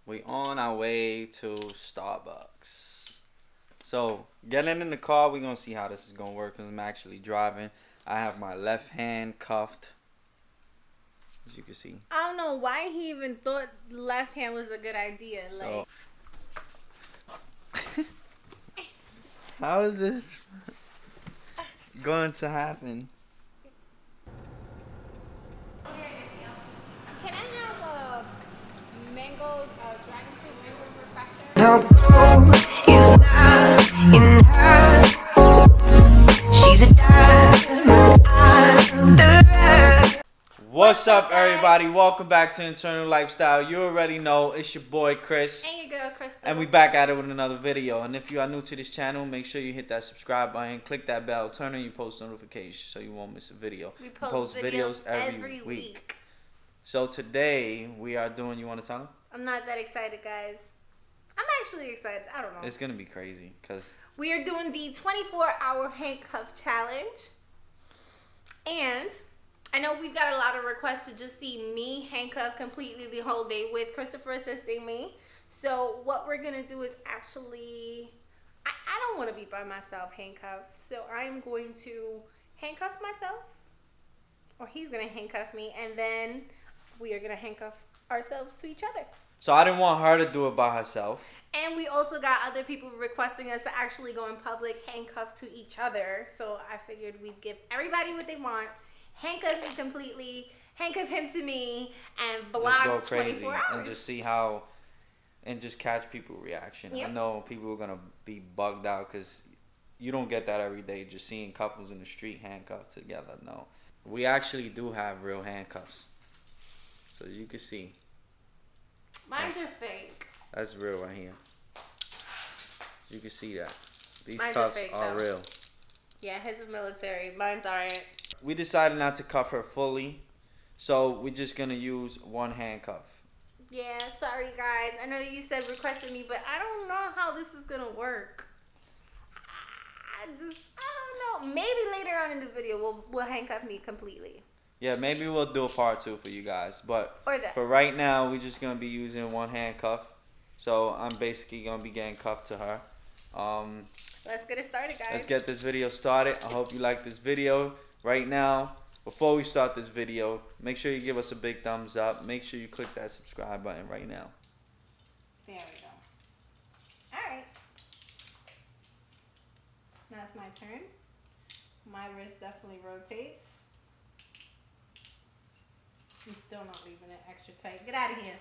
We on our way to Starbucks. So getting in the car, we're gonna see how this is gonna work. Cause I'm actually driving. I have my left hand cuffed, as you can see. I don't know why he even thought left hand was a good idea. So, how is this going to happen? Can I have a mango, dragon fruit mango refresher? No, he's not in her. She's a diamond. I'm the rest. What's up, everybody? Welcome back to Internal Lifestyle. You already know it's your boy Chris, And your girl Crystal. and we back at it with another video. And if you are new to this channel, make sure you hit that subscribe button, click that bell, turn on your post notifications so you won't miss a video. We post videos every week. So today we are doing. You want to tell them? I'm not that excited, guys. I'm actually excited. I don't know. It's gonna be crazy because We are doing the 24-hour handcuff challenge. And I know we've got a lot of requests to just see me handcuffed completely the whole day with Christopher assisting me. So what we're going to do is actually, I don't want to be by myself handcuffed. So I'm going to handcuff myself, or he's going to handcuff me, and then we are going to handcuff ourselves to each other. so I didn't want her to do it by herself. And we also got other people requesting us to actually go in public handcuffed to each other. So I figured we'd give everybody what they want. Handcuff me completely, handcuff him to me, and Just go vlog crazy 24 hours. and just see how, and just catch people's reaction. Yep. I know people are gonna be bugged out because you don't get that every day. Just seeing couples in the street handcuffed together. No, we actually do have real handcuffs, so you can see Mine's are fake. that's real right here. You can see that these Mine's are cuffs fake, are though. real. Yeah, his is military. Mine's aren't. We decided not to cuff her fully, so we're just gonna use one handcuff. Yeah, sorry guys. I know you said requested me, but I don't know how this is gonna work. I don't know. Maybe later on in the video we'll handcuff me completely. Yeah, maybe we'll do a part 2 for you guys, but Or that. for right now, we're just gonna be using one handcuff. So I'm basically gonna be getting cuffed to her. Let's get it started, guys. Let's get this video started. I hope you like this video. Right now, before we start this video, make sure you give us a big thumbs up. Make sure you click that subscribe button right now. There we go. Alright. Now it's my turn. My wrist definitely rotates. I'm still not leaving it extra tight. Get out of here.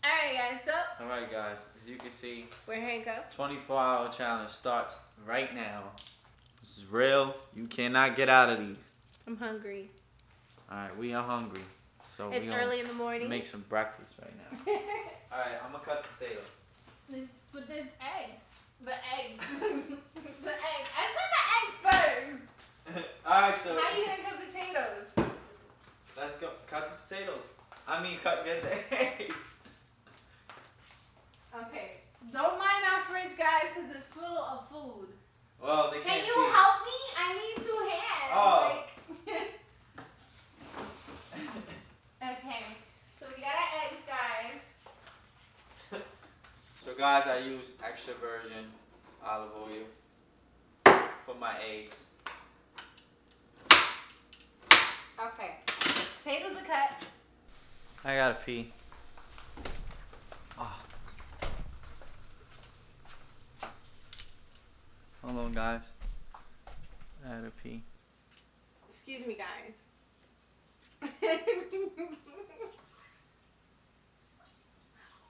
Alright guys, so Alright guys, as you can see, we're handcuffed. 24-hour challenge starts right now. This is real. You cannot get out of these. I'm hungry. Alright, we are hungry. So It's we early in the morning. make some breakfast right now. Alright, I'm gonna cut potatoes. But there's eggs. The eggs. The eggs. I said the eggs first. Alright, so How you gonna cook potatoes? let's go. Cut the potatoes. Get the eggs. Okay. Don't mind our fridge, guys, because it's full of food. Well, they Can can't you see. help me? I need 2 hands. Oh. Okay. So we got our eggs, guys. So guys, I use extra virgin olive oil for my eggs. Okay. Potatoes are cut. I gotta pee. Oh. Hold on, guys. I gotta pee. Excuse me, guys.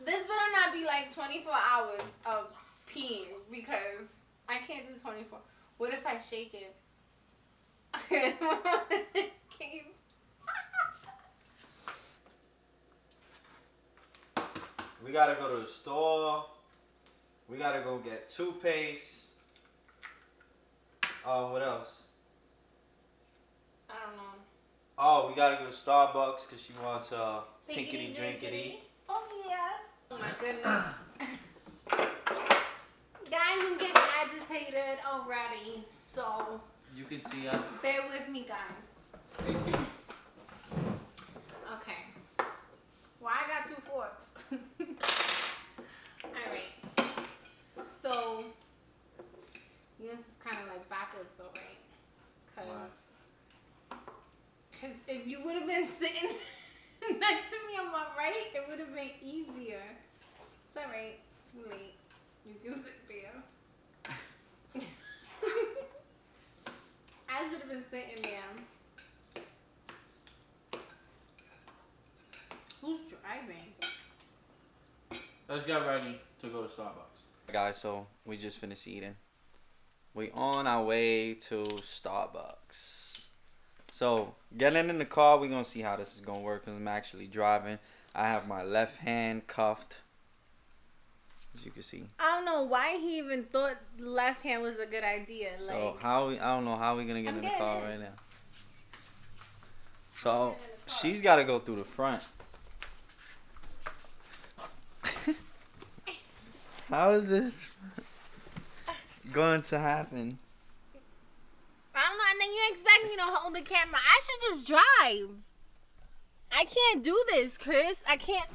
This better not be like 24 hours of peeing because I can't do 24. What if I shake it? Can you? We gotta go to the store. We gotta go get toothpaste. What else? I don't know. Oh, we gotta go to Starbucks because she wants a pinkity drinkity. Oh yeah. Oh my goodness. Guys, I'm getting agitated already, so You can see us. bear with me, guys. Okay. Well, I got 2 forks. If you would have been sitting next to me on my right, it would have been easier. It's alright. Too late. You can sit there. I should have been sitting there. Who's driving? Let's get ready to go to Starbucks. Guys, so we just finished eating. We on our way to Starbucks. So getting in the car, we're gonna see how this is gonna work because I'm actually driving. I have my left hand cuffed, as you can see. I don't know why he even thought left hand was a good idea. So I don't know how we gonna get in the car right now. So she's gotta go through the front. How is this going to happen? I don't know, and then you expect me to hold the camera. I should just drive. I can't do this, Chris. I can't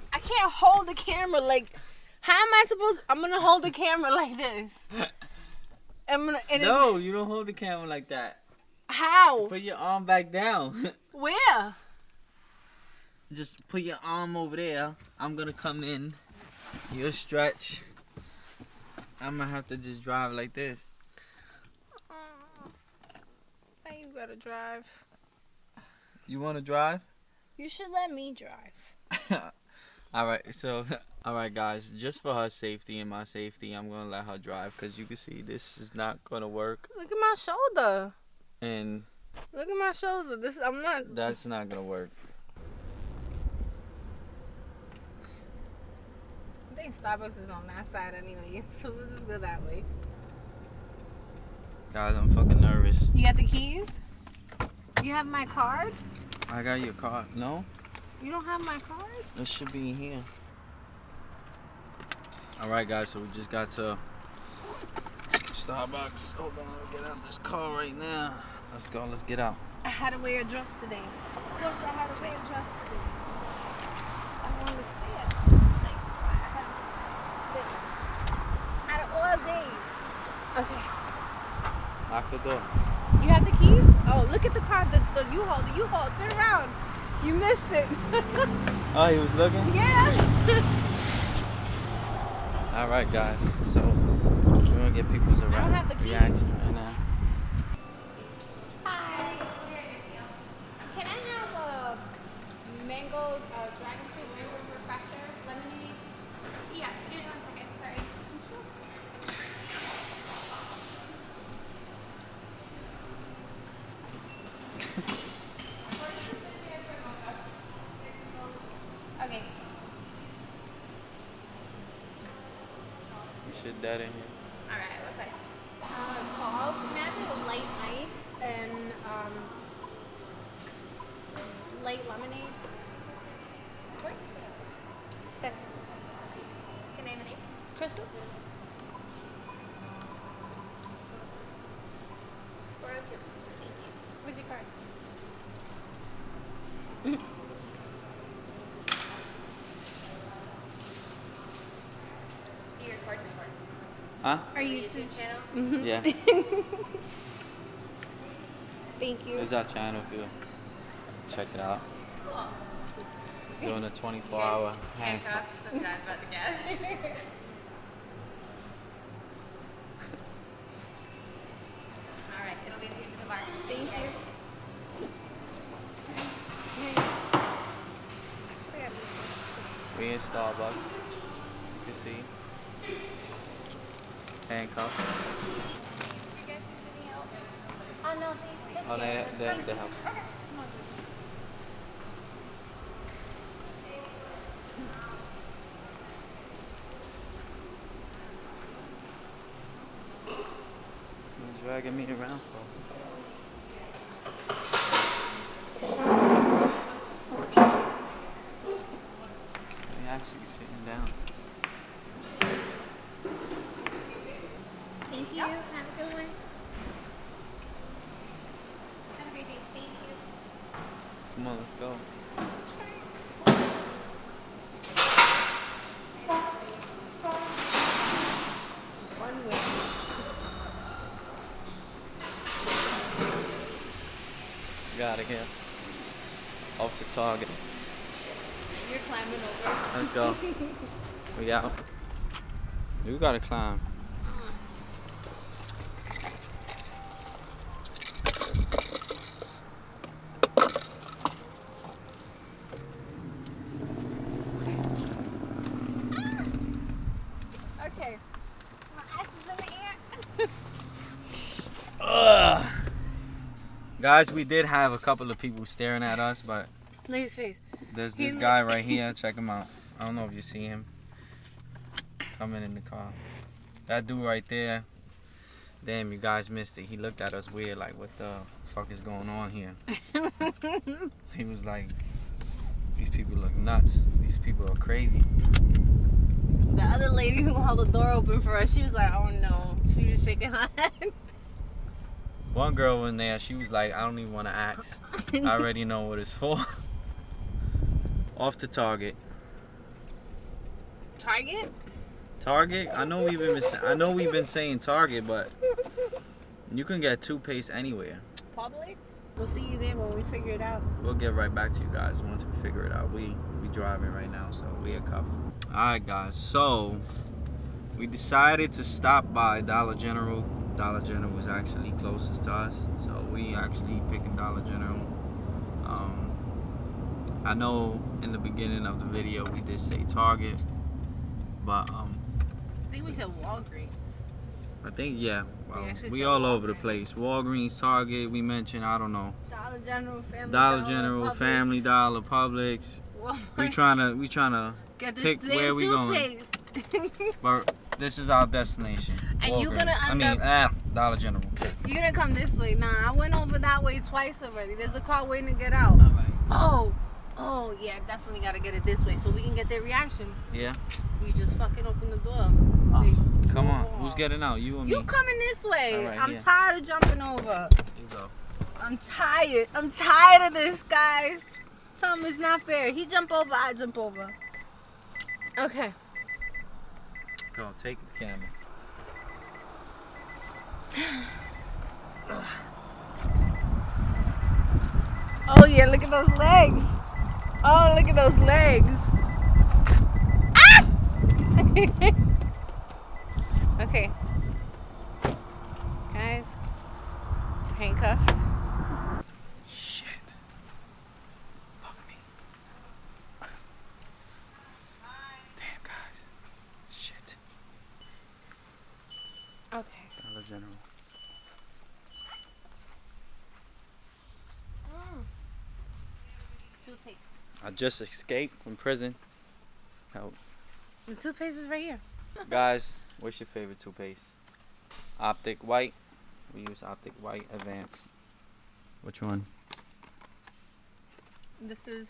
hold the camera like. How am I supposed? I'm gonna hold the camera like this. No, you don't hold the camera like that. How? Put your arm back down. Where? Just put your arm over there. I'm gonna come in. You'll stretch. I'm gonna have to just drive like this. Now you gotta drive. You wanna drive? You should let me drive. Alright guys, just for her safety and my safety, I'm gonna let her drive because you can see this is not gonna work. Look at my shoulder. And Look at my shoulder. that's not gonna work. I think Starbucks is on that side anyway, so we'll just go that way. Guys, I'm fucking nervous. You got the keys? You have my card? I got your car. No? You don't have my card? It should be in here. Alright guys, so we just got to Starbucks. Hold on, let's get out of this car right now. Let's go, let's get out. I had to wear a dress today. Of course I had to wear a dress today. I don't understand. Like, why I had to out of all days. Okay. Lock the door. You have the keys? Oh, look at the car, the U-Haul. The U-Haul, turn around. You missed it. Oh, he was looking? Yeah. Alright guys, so we're gonna get people's I don't have the keys. reaction right now. Hi. Can I have a mango, dragon fruit mango refresher, lemonade? Yeah, give me 1 second. Sorry. Okay. You should that in here. All right. What's ice? Tall. Imagine with light ice and light lemonade. Of course. That's Can I have a name? Crystal. 402. Where's your card? Do you record before? Huh? Are you YouTube channel? Yeah. Thank you. There's our channel if you check it out. Cool. Doing a 24-hour Handcuff. That's what I was about to guess. Alright, it'll be in the bar. Thank you. We in Starbucks. You can see. Handcuff. You guys need any help? Oh no, thank Oh, they help. Okay, come on. Who's dragging me around for? We actually sitting down. Thank you. Have a good one. Have a great day. Thank you. Come on, let's go. One way. Got it here. Off to Target. You're climbing over. Let's go. We out. You gotta climb. Okay. My ass is in the air. Ugh. Guys, we did have a couple of people staring at us, but Look at his face. there's this guy right here. Check him out. I don't know if you see him coming in the car. That dude right there. Damn, you guys missed it. He looked at us weird, like, what the fuck is going on here? He was like, these people look nuts. These people are crazy. The other lady who held the door open for us, she was like, oh no. She was shaking her head. One girl in there, she was like, I don't even want to ask. I already know what it's for. Off to Target. Target? Target? I know we've been saying Target, but you can get toothpaste anywhere. Publix? We'll see you there when we figure it out. We'll get right back to you guys once we figure it out. We driving right now, so we are covered. Alright guys, so we decided to stop by Dollar General. Dollar General was actually closest to us, so we actually picking Dollar General. I know in the beginning of the video we did say Target, but I think we said Walgreens. I think, yeah, well, actually we said all over the Walgreens. place. Walgreens, Target, we mentioned, I don't know. Dollar General, Family Dollar Dollar, General, Publix, Family Dollar, Publix. Walmart. We trying to Get this pick damn where we going. toothpaste. But this is our destination. And you gonna Walgreens. Dollar General. You're gonna come this way. Nah, I went over that way twice already. There's a car waiting to get out. Oh, yeah, definitely gotta get it this way so we can get their reaction. Yeah. You just fucking open the door. Come on. Who's getting out? You or me? You coming this way. All right, I'm yeah. tired of jumping over. You go. I'm tired. I'm tired of this, guys. Something is not fair. He jump over, I jump over. Okay. Go. Take the camera. Oh yeah, look at those legs. Oh, look at those legs. Ah! Okay. Guys, handcuffed. Shit. Fuck me. Damn, guys. Shit. Okay. Dollar General. Toothpaste. I just escaped from prison. Help. The toothpaste is right here. Guys, what's your favorite toothpaste? Optic White. We use Optic White Advanced. Which one? This is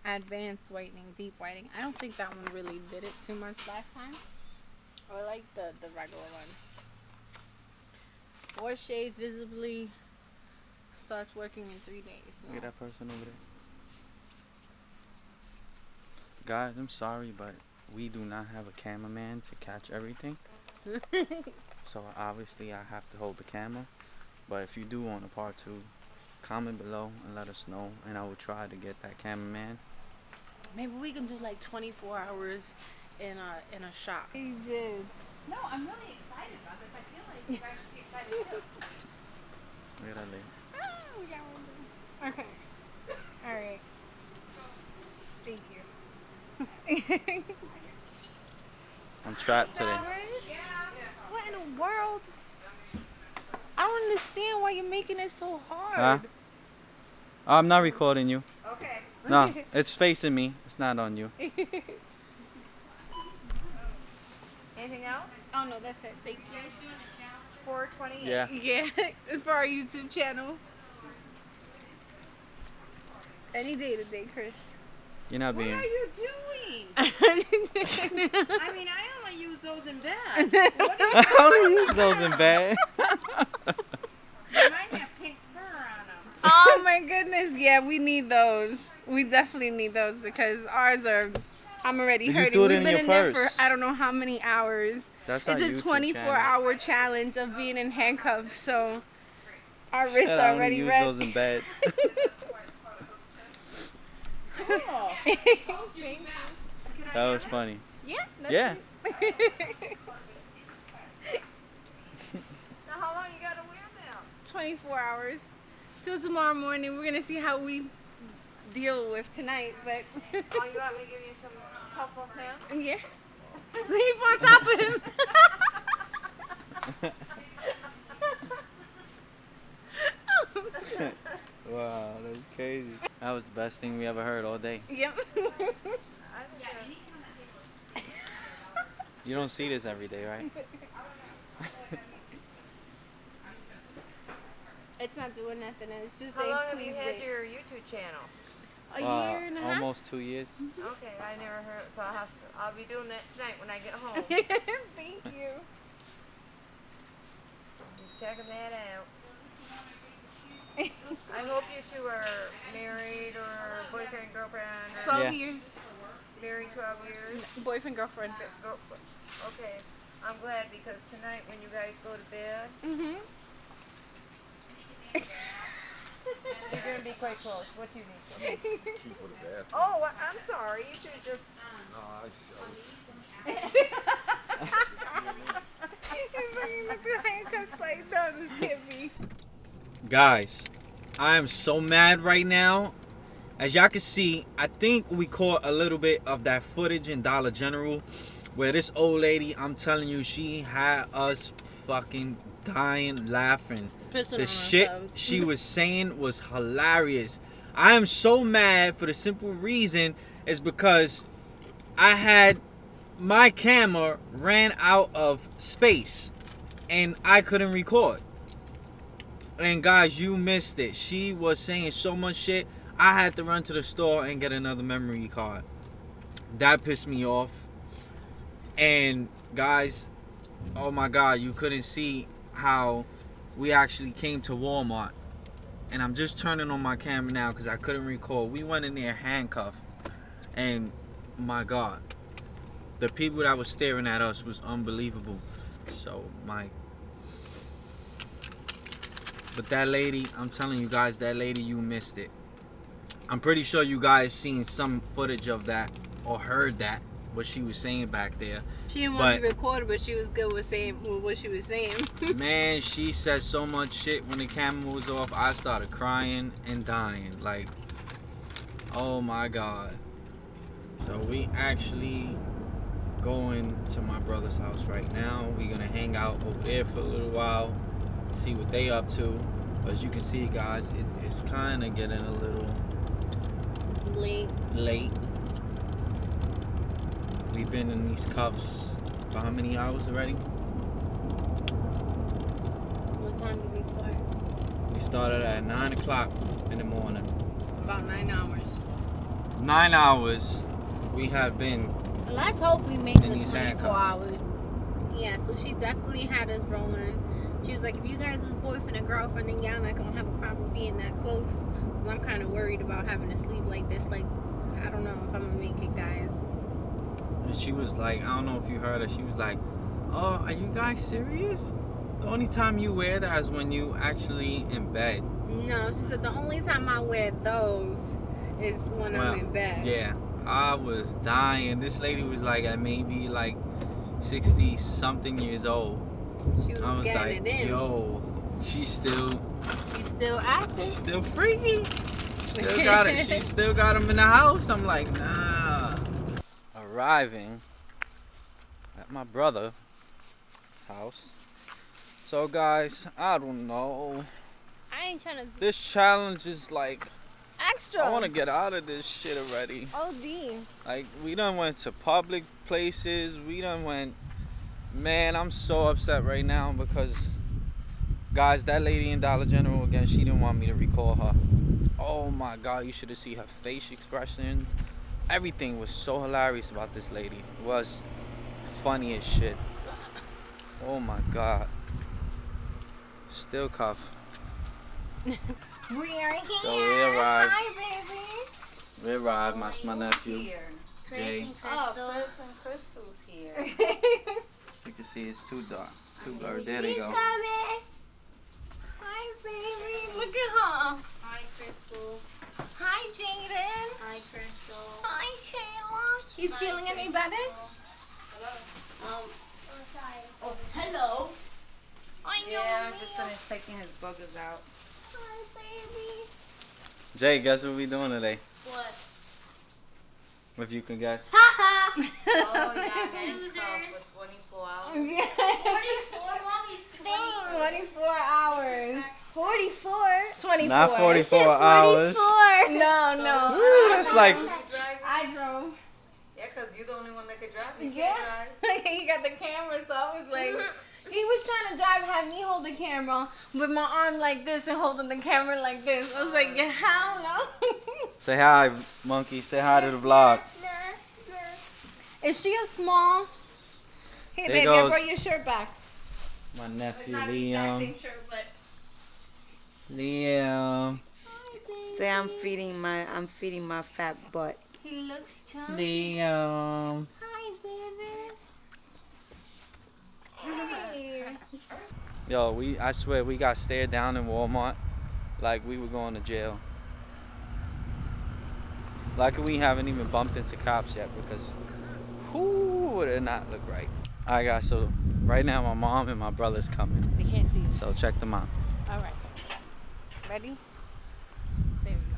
advanced whitening, deep whitening. I don't think that one really did it too much last time. I like the regular one. 4 shades visibly starts working in 3 days. Look at that person over there. Guys, I'm sorry, but we do not have a cameraman to catch everything. So obviously I have to hold the camera. But if you do want a part 2, comment below and let us know, and I will try to get that cameraman. Maybe we can do like 24 hours in a shop. He did. No, I'm really excited about this. I feel like you guys should be excited too. Look at that lady. Oh, we got one. Okay. All right. Thank you. I'm trapped today. What in the world? I don't understand why you're making it so hard. Huh? I'm not recording you. Okay. No, it's facing me. It's not on you. Anything else? Oh no, that's it. Thank you. 428. Yeah. Yeah, it's for our YouTube channel. Any day today, Chris. You're not being. What are you doing? I mean, I only use those in bed. What are I only use those in bed. Mine have pink fur on them. Oh my goodness, yeah, we need those. We definitely need those because ours are. I'm already Did you hurting. throw it We've in been your in there purse? for I don't know how many hours. That's our It's YouTube a 24-hour challenge of being in handcuffs, so our wrists Shit, are I only already use red. those in bed. Cool. That was funny. Yeah. That's Yeah. it. Now, how long you gotta wear them now? 24 hours. Till tomorrow morning. We're gonna see how we deal with tonight, but Oh, you want me to give you some Handcuff now? yeah. Sleep on top of him. Wow, that's crazy. That was the best thing we ever heard all day. Yep. You don't see this every day, right? It's not doing nothing. It's just How saying long have you please had wait. your YouTube channel? A year and a half. Almost 2 years. Okay, I never heard. So I'll be doing that tonight when I get home. Thank you. Be checking that out. I hope you two are married or boyfriend, girlfriend, or 12 Yeah. years. married 12 years. Boyfriend, girlfriend. Okay, I'm glad because tonight when you guys go to bed, Mhm. you're gonna be quite close. What do you need? People to bath. Oh, I'm sorry. You should just. No, I He's bringing me through handcuffs like, no, this can't be. Guys, I am so mad right now. As y'all can see, I think we caught a little bit of that footage in Dollar General where this old lady, I'm telling you, she had us fucking dying laughing. The shit she was saying was hilarious. I am so mad for the simple reason is because I had my camera ran out of space and I couldn't record. And guys, you missed it. She was saying so much shit. I had to run to the store and get another memory card. That pissed me off. And guys, oh my God, you couldn't see how we actually came to Walmart. And I'm just turning on my camera now because I couldn't record. We went in there handcuffed. And my God, the people that was staring at us was unbelievable. So, but that lady, I'm telling you guys, that lady, you missed it. I'm pretty sure you guys seen some footage of that or heard that, what she was saying back there. She didn't want to be recorded, but she was good with saying what she was saying. Man, she said so much shit when the camera was off. I started crying and dying. Like, oh my God. So we actually going to my brother's house right now. We're gonna hang out over there for a little while, see what they up to. As you can see, guys, it's kind of getting a little late. We've been in these cuffs for how many hours already? What time did we start? We started at 9 o'clock in the morning. About 9 hours. 9 hours we have been. Let's hope we make In the these 24 handcuffs. hours. Yeah, so she definitely had us rolling. She was like, if you guys is boyfriend and girlfriend, then y'all not gonna have a problem being that close. And I'm kind of worried about having to sleep like this. Like, I don't know if I'm gonna make it, guys. And she was like, I don't know if you heard her, she was like, oh, are you guys serious? The only time you wear that is when you actually in bed. No, she said the only time I wear those is when I'm in bed. Yeah, I was dying. This lady was like at maybe like 60 something years old. She was I was getting like, it in. yo, she's still active. she's still freaky. Still got it. She still got him in the house. I'm like, nah. Arriving at my brother's house. So guys, I don't know. I ain't trying to This challenge is like, extra. I want to get out of this shit already. OD. Like, we done went to public places. We done went. Man, I'm so upset right now because, guys, that lady in Dollar General again, she didn't want me to recall her. Oh my God, you should have seen her face expressions. Everything was so hilarious about this lady. It was funny as shit. Oh my God. Still cuff. We are here. So we arrived. Hi, baby. We arrived, my nephew, Jay. Oh, Crystal's here. You can see it's too dark. Too blurred. There they He's go. coming. Hi, baby. Look at her. Hi, Crystal. Hi, Jaden. Hi, Crystal. Hi, Shayla. He's feeling any better? Hello. Oh, hello. I know. Yeah, I'm just finished taking his boogers out. Hi, baby. Jay, guess what we doing today? What? If you can guess. Oh, yeah, handcuffed Losers. for 24 hours. 44, mommy's 24 hours. 44? 24. Not 44 hours. No. Ooh, that's like I drove. Yeah, because you're the only one that could drive. You Yeah. can't drive. He got the camera, so I was like, he was trying to drive, have me hold the camera with my arm like this and holding the camera like this. I was like, yeah, hell no. say hi, monkey. Say hi to the vlog. Is she a small? Hey, There baby, I goes brought your shirt back. my It's nephew not the exact Liam. same shirt, but. Liam. Say I'm feeding my fat butt. He looks chubby. Liam. Hi, baby. Hey. Yo, I swear we got stared down in Walmart like we were going to jail. Like we haven't even bumped into cops yet because who would it not look right? Alright guys, so right now my mom and my brother's coming. They can't see you. So check them out. All right. Ready? There we go.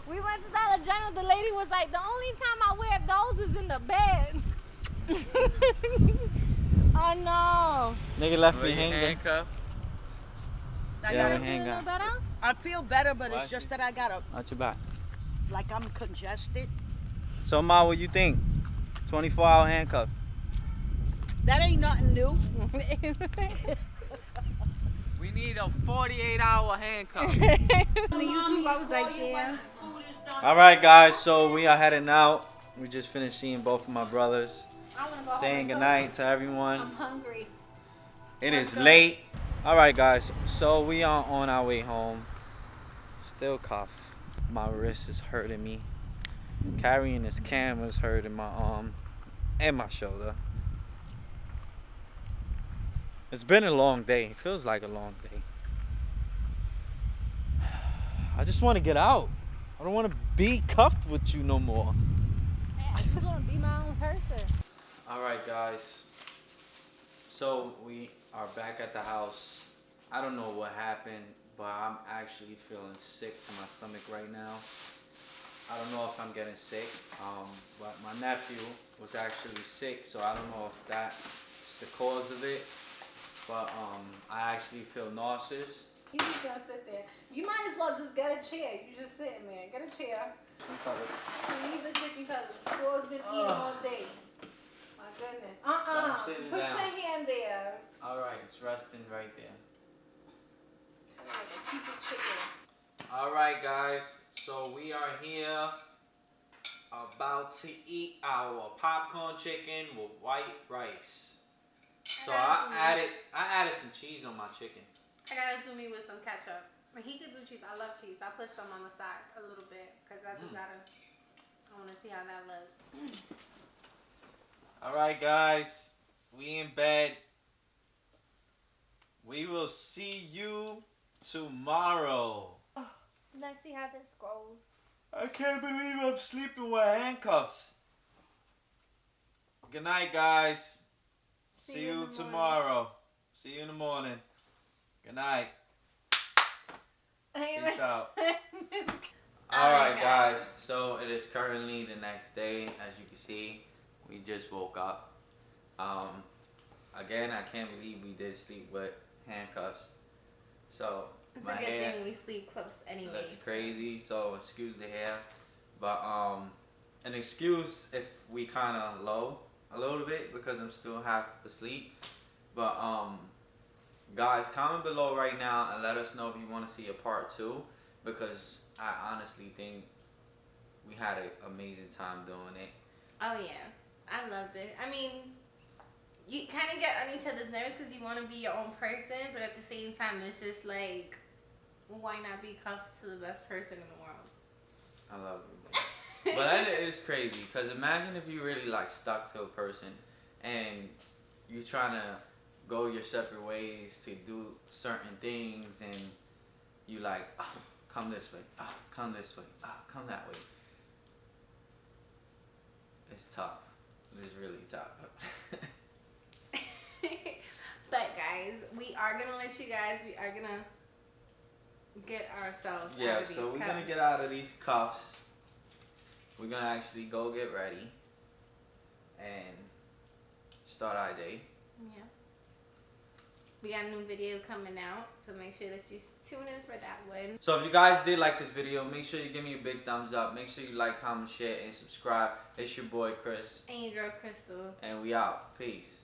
We went to Dollar General. The lady was like, the only time I wear those is in the bed. Oh no. Nigga left me hanging. Handcuffed. I Yeah, gotta, we hang Feel a out. little better? I feel better, but Why? it's just that I gotta, Watch your back. like I'm congested. So Ma, what you think? 24-hour handcuff. That ain't nothing new. We need a 48-hour handcuff. On the YouTube, I was like, yeah. Alright guys, so we are heading out. We just finished seeing both of my brothers. I wanna go home Saying and cook. goodnight to everyone. I'm hungry. It is late. Alright guys, so we are on our way home. Still cough. My wrist is hurting me. Carrying this camera is hurting my arm and my shoulder. It's been a long day. It feels like a long day. I just want to get out. I don't want to be cuffed with you no more. I just wanna be my own person. Alright guys, so we are back at the house. I don't know what happened, but I'm actually feeling sick to my stomach right now. I don't know if I'm getting sick, but my nephew was actually sick, so I don't know if that's the cause of it. But I actually feel nauseous. You just gonna sit there. You might as well just get a chair. You just sitting there. Get a chair. You need the chicken cutlet. The floor's been eating all day. My goodness. I'm sitting Put down. your hand there. Alright, it's resting right there. Like a piece of chicken. Alright guys, so we are here about to eat our popcorn chicken with white rice. So I added some cheese on my chicken. I gotta do me with some ketchup. But he could do cheese. I love cheese. I put some on the side a little bit because I just gotta. I want to see how that looks. Alright guys, we in bed. We will see you tomorrow. Let's see how this goes. I can't believe I'm sleeping with handcuffs. Good night guys. See you tomorrow. See you in the morning. Good night. Peace out. Alright guys, so it is currently the next day. As you can see, we just woke up. Again, I can't believe we did sleep with handcuffs. So It's my a good hair thing we sleep close anyway. looks crazy, so excuse the hair. But an excuse if we kinda low a little bit because I'm still half asleep. But guys, comment below right now and let us know if you want to see a part 2, because I honestly think we had an amazing time doing it. Oh yeah, I loved it. I mean, you kind of get on each other's nerves because you want to be your own person, but at the same time, it's just like, why not be cuffed to the best person in the world? I love it. But it's crazy because imagine if you really like stuck to a person and you're trying to go your separate ways to do certain things, and you like, oh, come this way, oh, come this way, oh, come that way. It's tough. It's really tough. But guys, we are gonna let you guys. We are gonna get ourselves. Yeah, out of these so we're cuffs. gonna get out of these cuffs. We're gonna actually go get ready and start our day. Yeah. We got a new video coming out, so make sure that you tune in for that one. So if you guys did like this video, make sure you give me a big thumbs up. Make sure you like, comment, share, and subscribe. It's your boy Chris, And your girl Crystal. and we out. Peace.